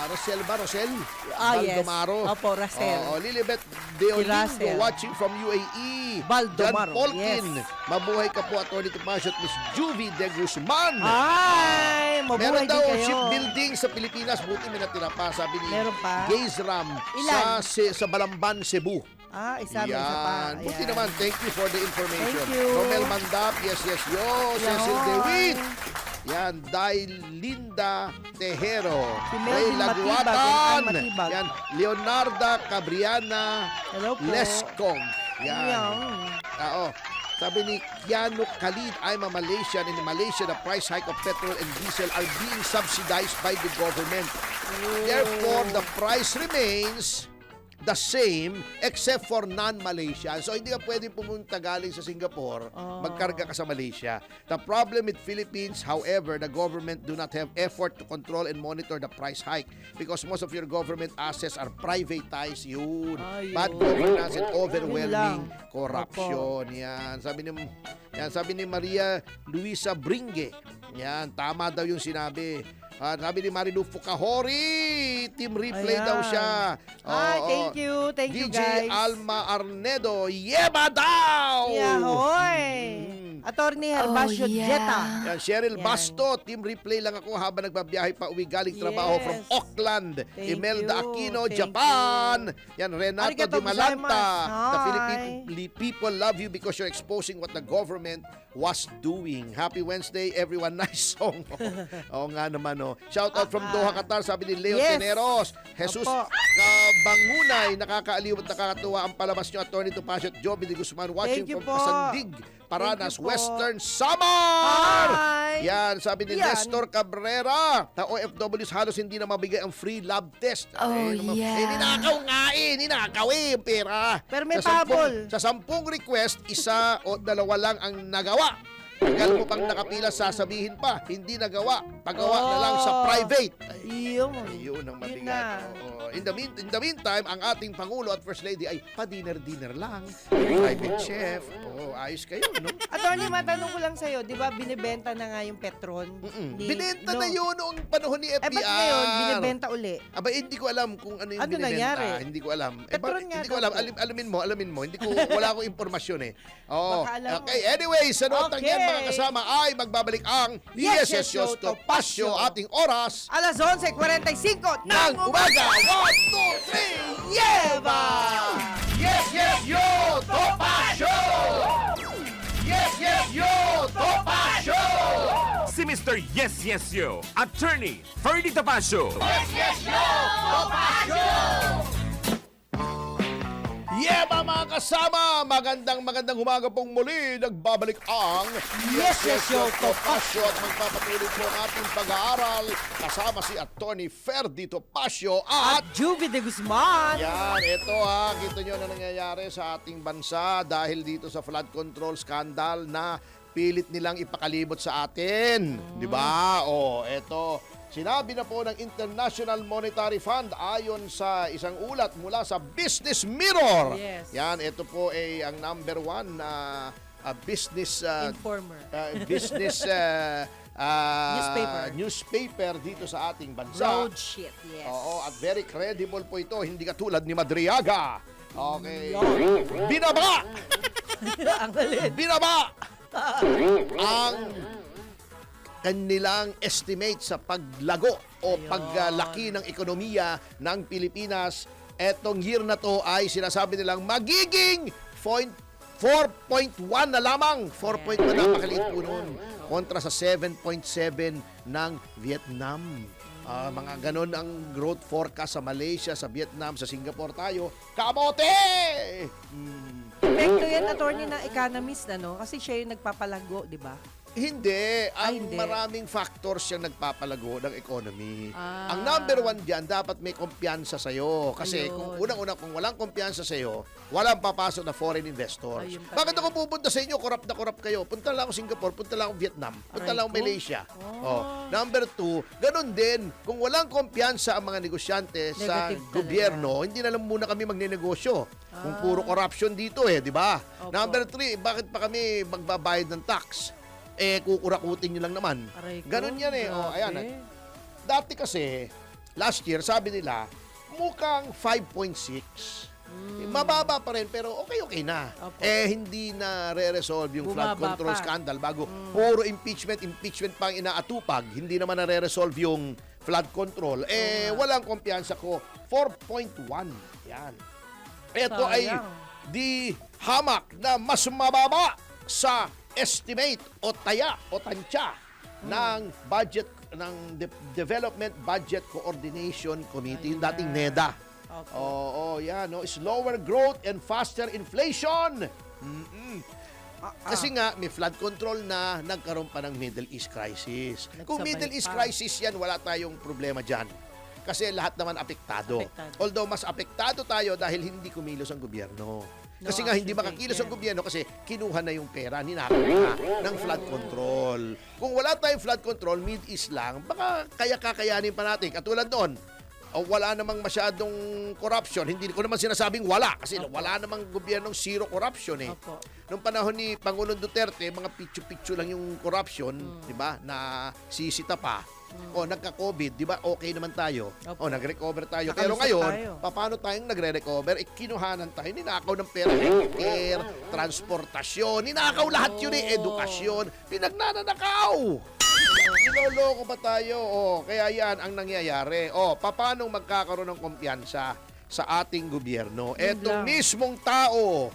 Rosel ba? Rosel? Yes. Baldomaro. Opo, Rosel. Lilibet Si Deolingo Rosel. watching from UAE. Baldomaro, John Polkin. yes. Mabuhay ka po, Attorney Topacio at Miss Juvie de Guzman. Ay, mabuhay Meron din daw kayo. shipbuilding sa Pilipinas. Buti may natira pa, sabi ni Meron pa? Gazram Ilan? sa Balamban, Cebu. Isa, may isa pa. Buti Ayan. naman. Thank you for the information. Thank you. Romel Mandap, yes, yo. Cecil Yahoy. DeWitt. Yan, Linda Tejero. Si Ray Melvin Matibag, Laguatan. Ann Matibag. Yan, Leonarda Cabriana Hello po. Lescom. Yan. Yan. Oo. Sabi ni Kiano Khalid, I'm a Malaysian. In Malaysia, the price hike of petrol and diesel are being subsidized by the government. Therefore, the price remains the same except for non-Malaysian. So, hindi ka pwede pumunta galing sa Singapore, magkarga ka sa Malaysia. The problem with Philippines, however, the government do not have effort to control and monitor the price hike because most of your government assets are privatized. Yun. Ayun. Bad governance and overwhelming Yun lang. corruption. Yan. Sabi ni Maria Luisa Bringue. Yan. Tama daw yung sinabi. Sabi ni Marilu Fukahori, team replay Ayan. daw siya. Hi, Oo. thank you. Thank you, DJ guys. Alma Arnedo, yeba daw! Yahoy! Attorney Herbacio yeah. Jetta. Yan, Cheryl Yan. Basto, team replay lang ako habang nagbabiyahe pa uwi galing trabaho Yes. from Auckland. Thank Imelda you. Aquino, Thank Japan. Yan, Renato Arigato Di Malanta. gozaimasu. The Hi. Philippine people love you because you're exposing what the government was doing. Happy Wednesday, everyone. Nice song. Oo nga naman, oh. Shout out from Doha, Qatar, sabi ni Leo Yes. Teneros. Jesus Opo. Bangunay, nakakaaliw at nakakatuwa ang palabas nyo, Attorney Topacio at Joby de Guzman, watching Thank you from po. Kasandig, Paranas, Thank you po. Western Samar! Hi! Yan, sabi ni Yan. Nestor Cabrera, na OFWs halos hindi na mabigay ang free lab test. Oh, yeah. Ninakaw nga ninakaw ang pera. Pero may Sa pahabol. Sa 10 request, isa o dalawa lang ang nagawa. Tagal mo pang nakapila, sasabihin pa, hindi nagawa. Pagawa na lang sa private. Yun. Yun ang Yun mabigat. na. Oo. In the meantime, ang ating Pangulo at First Lady ay pa-dinner-dinner lang. Private chef. Ayos kayo, no? Attorney, matanong ko lang sa'yo, di ba binibenta na nga yung Petron? Binenta na yun noong panahon ni FDR. Eh, ba't ngayon binibenta uli? Aba, hindi ko alam kung ano yung Ano binibenta. nangyari? Hindi ko alam. Petron nga hindi ko daw alam. po. Alamin mo. Hindi ko, wala akong impormasyon eh. Oh. Baka alam mo. Okay, anyway, sa notang Okay. yan mga kasama ay magbabalik ang Yes, Yes, Yo, Topacio, Topacio. ating oras Alas 11:45 ng umaga. 1, 2, 3, Yeba! Yes, Yo, Topacio! Yes, Yo, Topacio! Si Mr. Yes Yo, Attorney Ferdy Topacio. Yeba mga kasama! Magandang umaga pong muli. Nagbabalik ang Yes, Yo, Topacio at magpapatuloy po ang ating pag-aaral kasama si Attorney Ferdy Topacio at Juvie de Guzman. yan, ito kita nyo na nangyayari sa ating bansa dahil dito sa flood control scandal na pilit nilang ipakalibot sa atin. Di ba? Ito. Sinabi na po ng International Monetary Fund ayon sa isang ulat mula sa Business Mirror. Yes. Yan, ito po ay ang number 1 na business Informer. business newspaper dito sa ating bansa. Broadsheet, yes. Oo, at very credible po ito, hindi katulad ni Madriaga. Okay. Binaba! Ang galit. Binaba! ang kanilang estimate sa paglago o paglaki ng ekonomiya ng Pilipinas. Etong year na to ay sinasabi nilang magiging 4.1 na lamang. 4.1 napakaliit po nun. Kontra sa 7.7 ng Vietnam. Mga ganon ang growth forecast sa Malaysia, sa Vietnam, sa Singapore tayo. Kamote! Epekto yan, attorney, ng economist, ano? Kasi siya yung nagpapalago, di ba? Hindi. Ang hindi. maraming factors yung nagpapalago ng economy. Ah. Ang number one dyan, dapat may kumpiyansa sa'yo. Kasi Ayun. kung unang-una, kung walang kumpiyansa sa'yo, walang papasok na foreign investors. Ayun pala Bakit ako yun. pupunta sa inyo? Corrupt na corrupt kayo. Punta lang ako Singapore, punta lang ako Vietnam, punta Aray lang ako ko. Malaysia. Oh. Number two, ganun din. Kung walang kumpiyansa ang mga negosyante sa Negative talaga. gobyerno, hindi na lang muna kami magnenegosyo. Kung puro corruption dito di ba? Opo. Number three, bakit pa kami magbabayad ng tax? Kukurakutin nyo lang naman. Aray ko, Ganun yan grabe. Ayan. Dati kasi, last year, sabi nila, mukhang 5.6. Mababa pa rin, pero okay na. Opo. Hindi na re-resolve yung flood Bumaba control pa. scandal bago puro impeachment pa ang inaatupag. Hindi naman na-resolve yung flood control. Walang kumpiyansa ko. 4.1. Yan. Ito ay Sayang. di hamak na mas mababa sa estimate o taya o tansya ng budget ng Development Budget Coordination Committee, yung dating NEDA. Opo. Yan, slower growth and faster inflation. Kasi nga, may flood control na, nagkaroon pa ng Middle East crisis. Kung Nagsabay Middle East pa. crisis yan, wala tayong problema dyan. Kasi lahat naman apektado. Apektado. Although mas apektado tayo dahil hindi kumilos ang gobyerno. Kasi nga hindi action makakilos ang taken. gobyerno kasi kinuha na yung pera, ninakaw na ng flood control. Kung wala tayong flood control, Mid-East lang, baka kaya-kakayanin pa natin. Katulad doon, wala namang masyadong corruption. Hindi ko naman sinasabing wala kasi Opo. wala namang gobyernong zero corruption Opo. Nung panahon ni Pangulong Duterte, mga pitsu-pitsu lang yung corruption, di ba? Na sisita pa. O nagka-COVID, di ba? Okay naman tayo. Opo. O nag-recover tayo. Nakalusot Pero ngayon, tayo. paano tayong nagre-recover? Kinuhanan tayo, ninakaw ng pera, healthcare, transportasyon, ninakaw lahat yun edukasyon, pinagnanakaw. Niloloko pa tayo. Kaya yan ang nangyayari. Paano magkakaroon ng kumpiyansa sa ating gobyerno? Yun Etong lang. mismong tao,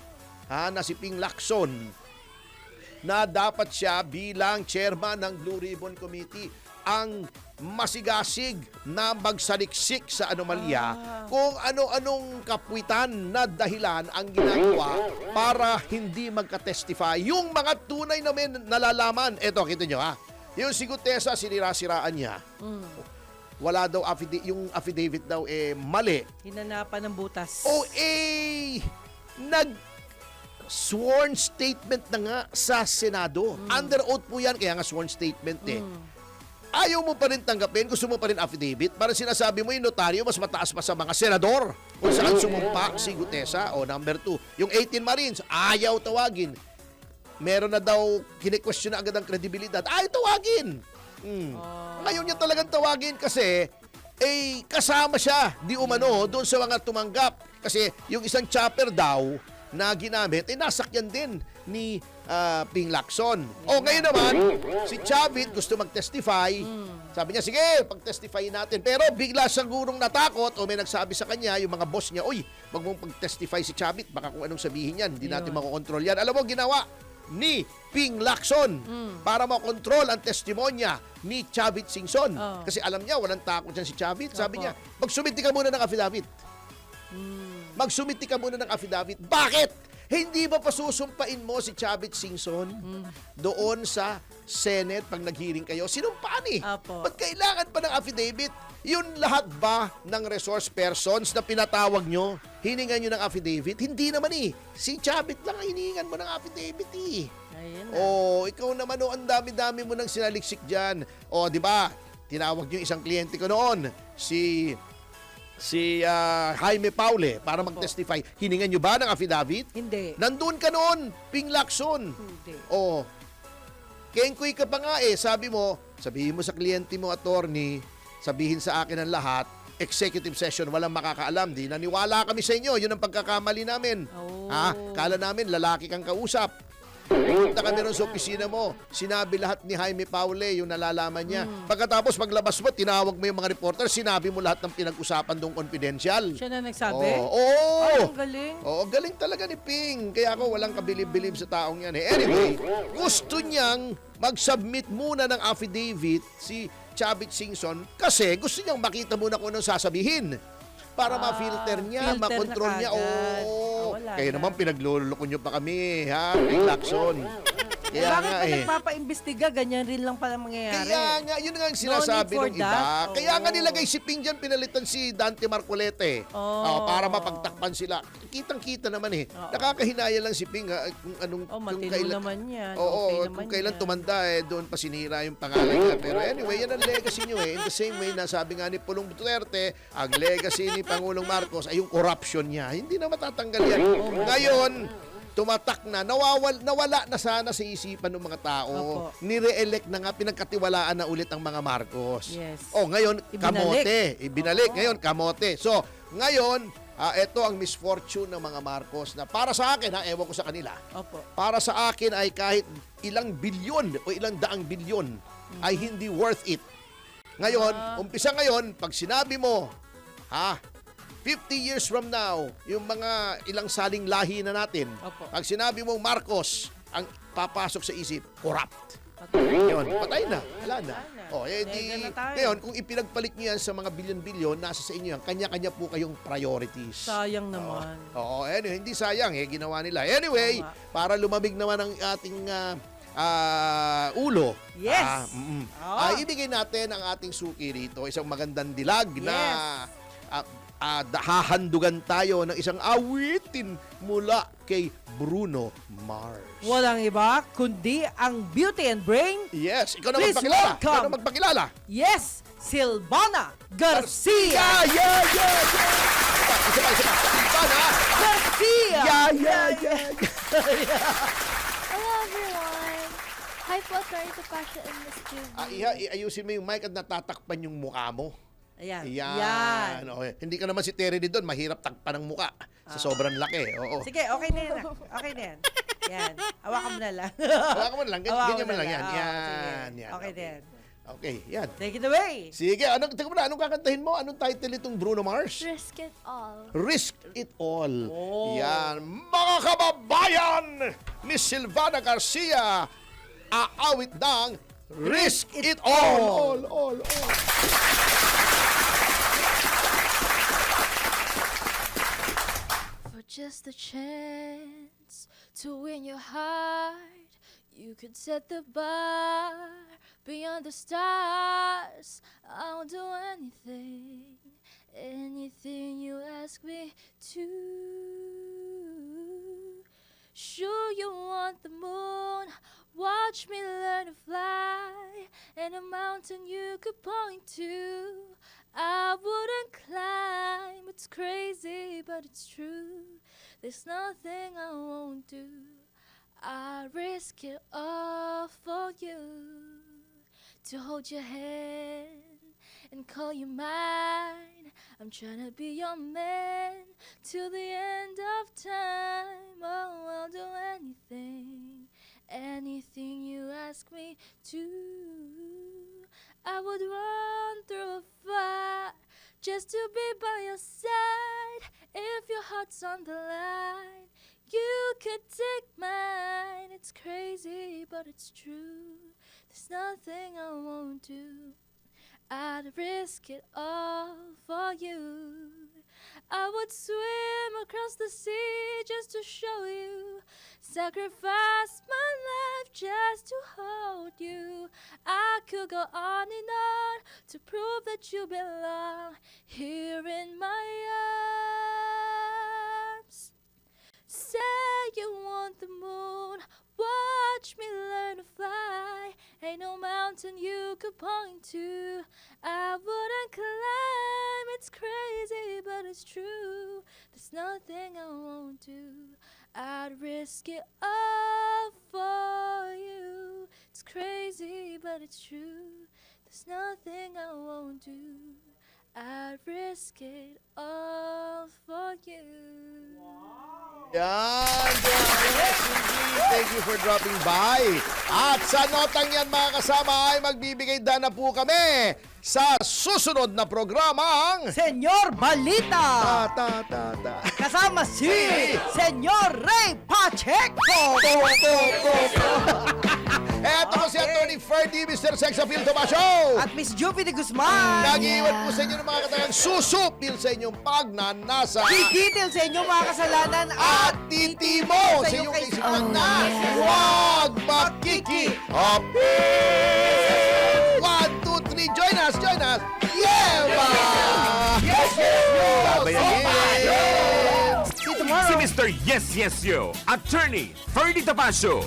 na si Ping Lacson, na dapat siya bilang chairman ng Blue Ribbon Committee ang masigasig na magsaliksik sa anomalya kung ano-anong kapwitan na dahilan ang ginagawa para hindi magka-testify. Yung mga tunay na may nalalaman, eto, kita nyo yung si Gutesa, sinira-siraan niya. Wala daw yung affidavit daw mali. Hinanapan ng butas. Nag-sworn statement na nga sa Senado. Under oath po yan, kaya nga sworn statement Ayaw mo pa rin tanggapin, gusto mo pa rin affidavit, para sinasabi mo yung notaryo mas mataas pa sa mga senador kung saan sumumpa si Gutesa. Number 2, yung 18 Marines, ayaw tawagin. Meron na daw, kine-question na agad ang kredibilidad. Tawagin! Ngayon niya talagang tawagin kasi kasama siya, di umano, doon sa mga tumanggap. Kasi yung isang chopper daw na ginamit, nasakyan din ni Ping Lacson. Ngayon naman, si Chavit gusto mag-testify. Sabi niya, sige, pag-testify natin. Pero bigla siyang gurong natakot o may nagsabi sa kanya, yung mga boss niya, uy, wag mong pag-testify si Chavit, baka kung anong sabihin yan, hindi natin makokontrol yan. Alam mo, ginawa ni Ping Lacson para makontrol ang testimonya ni Chavit Singson. Kasi alam niya, walang takot yan si Chavit. Sabi niya, magsumiti ka muna ng affidavit. Magsumiti ka muna ng affidavit. Bakit? Hindi ba pasusumpain mo si Chavit Singson doon sa Senate pag nag-hearing kayo? Sinumpaan Apo. Ba't kailangan pa ng affidavit? Yun lahat ba ng resource persons na pinatawag nyo, hiningan nyo ng affidavit? Hindi naman Si Chavit lang ang hiningan mo ng affidavit Ayun na. Ikaw naman ang dami-dami mo nang sinaliksik dyan. Di ba? Tinawag nyo isang kliyente ko noon, si Jaime Paule para mag-testify. Hiningan nyo ba ng affidavit? Hindi. Nandun ka noon, Ping Lacson. Hindi. Kengkoy ka pa nga sabihin mo sa kliyente mo, attorney, sabihin sa akin ang lahat, executive session, walang makakaalam. Di naniwala kami sa inyo, yun ang pagkakamali namin. Kala namin, lalaki kang kausap. Punta kami ron sa opisina mo. Sinabi lahat ni Jaime Paule yung nalalaman niya. Pagkatapos paglabas mo, tinawag mo yung mga reporter, sinabi mo lahat ng pinag-usapan doon confidential. Siya na nagsabi? Oo. Ang galing. Galing talaga ni Ping. Kaya ako walang kabilib-bilib sa taong yan. Anyway, gusto niyang mag-submit muna ng affidavit si Chavit Singson kasi gusto niyang makita muna kung anong sasabihin. Para ma-filter niya, filter makontrol na niya. kagad. Wala Kaya na. naman pinagluloko niyo pa kami, Ping Lacson. Kaya Bakit nga pa eh. nagpapaimbestiga? Ganyan rin lang pala mangyayari. Kaya nga, yun nga ang sinasabi No need for ng iba. that. Kaya nga Oo. nilagay si Ping dyan, pinalitan si Dante Marcolete. Para mapagtakpan sila. Kitang-kita naman eh. Oo. Nakakahinaya lang si Ping kung anong... Oh, kung matino kailan- naman yan. Oo, Okay naman kung kailan yan. tumanda doon pa sinira yung pangalan niya. Pero anyway, yan ang legacy niyo eh. In the same way, nasabi nga ni Pulong Duterte, ang legacy ni Pangulong Marcos ay yung corruption niya. Hindi na matatanggal yan. Ngayon, tumatak na, nawala na sana sa isipan ng mga tao. Opo. Nire-elect na nga, pinagkatiwalaan na ulit ang mga Marcos. Yes. Ngayon, Ibinalik. kamote. Ibinalik. Oo. Ngayon, kamote. So, ngayon, ito ang misfortune ng mga Marcos na para sa akin, ewan ko sa kanila, Opo. para sa akin ay kahit ilang bilyon o ilang daang bilyon ay hindi worth it. Ngayon, umpisa ngayon, pag sinabi mo, 50 years from now, yung mga ilang saling lahi na natin, Opo. pag sinabi mo Marcos, ang papasok sa isip, corrupt. Okay. Yun, patay na. Wala na. Nega Di, na tayo. ngayon, kung ipinagpalit niyo yan sa mga bilyon-bilyon, nasa sa inyo yan, kanya-kanya po kayong priorities. Sayang naman. Oo, anyway, hindi sayang ginawa nila. Anyway, Tama. para lumamig naman ang ating ulo. Yes. Ibigay natin ang ating suki rito, isang magandang dilag na Yes. hahandugan tayo ng isang awitin mula kay Bruno Mars. Walang iba, kundi ang Beauty and Brain. Yes, ikaw na Please magpakilala. welcome. Ikaw na magpakilala. Yes, Silvana Garcia. Yeah. Isa pa. Sana. Garcia. Yeah. Hello everyone! Hi po, sorry to Pasha and Miss Judy. Iayusin mo yung mic at natatakpan yung mukha mo. Ayan. Yan. Okay. Hindi ka naman si Terry doon, mahirap takpan ng muka sa sobrang laki. Oo. Sige, okay na yan. Okay na yan. Yan. Hawakan mo na lang. Hawakan mo na lang. Hawakan Ganyan mo mo lang. na Yan. lang. Oo, Yan. sige. Yan. Okay din. Okay. Yan. Take it away. Sige. Teka mo na. Anong kakantahin mo? Anong title itong Bruno Mars? Risk it all. Risk It All. Oh. Yan. Mga kababayan, Miss Silvana Garcia, aawit ng Risk It All. All. For just a chance to win your heart, you could set the bar beyond the stars. I'll do anything you ask me to. Sure you want the moon, watch me learn to fly, and a mountain you could point to. I wouldn't climb, it's crazy but it's true. There's nothing I won't do. I risk it all for you. To hold your hand and call you mine. I'm trying to be your man till the end of time. Oh, I'll do anything you ask me to. I would run through a fire just to be by your side. If your heart's on the line, you could take mine. It's crazy, but it's true. There's nothing I won't do. I'd risk it all for you. I would swim across the sea just to show you. Sacrifice my life just to hold you. I could go on and on to prove that you belong here in my arms. Say you want the moon, watch me learn to fly. Ain't no mountain you could point to. I wouldn't climb, it's crazy but it's true. There's nothing I won't do. I'd risk it all for you. It's crazy but it's true. There's nothing I won't do. I'd risk it all for you. Yan. Yes, indeed. Thank you for dropping by. At sa notang yan mga kasama ay magbibigay dana po kami sa susunod na programang Senyor Balita. Ta. Kasama si Senyor Ray Pacheco. Eto po si Atty. Ferdy, Mr. Sex Appeal Tomasio. At Miss Juvie de Guzman. Nag-iwan po sa inyo ng mga katagang susupil sa inyong pagnanasa Tigitil sa inyo mga kasalanan at titimo sa inyong kaisipan na huwag Magmakiki Happy! 1, 2, 3, join us! Yeba! Yes, See you tomorrow. Si Mr. Yes Yes Yo, Attorney Ferdy Tapasio.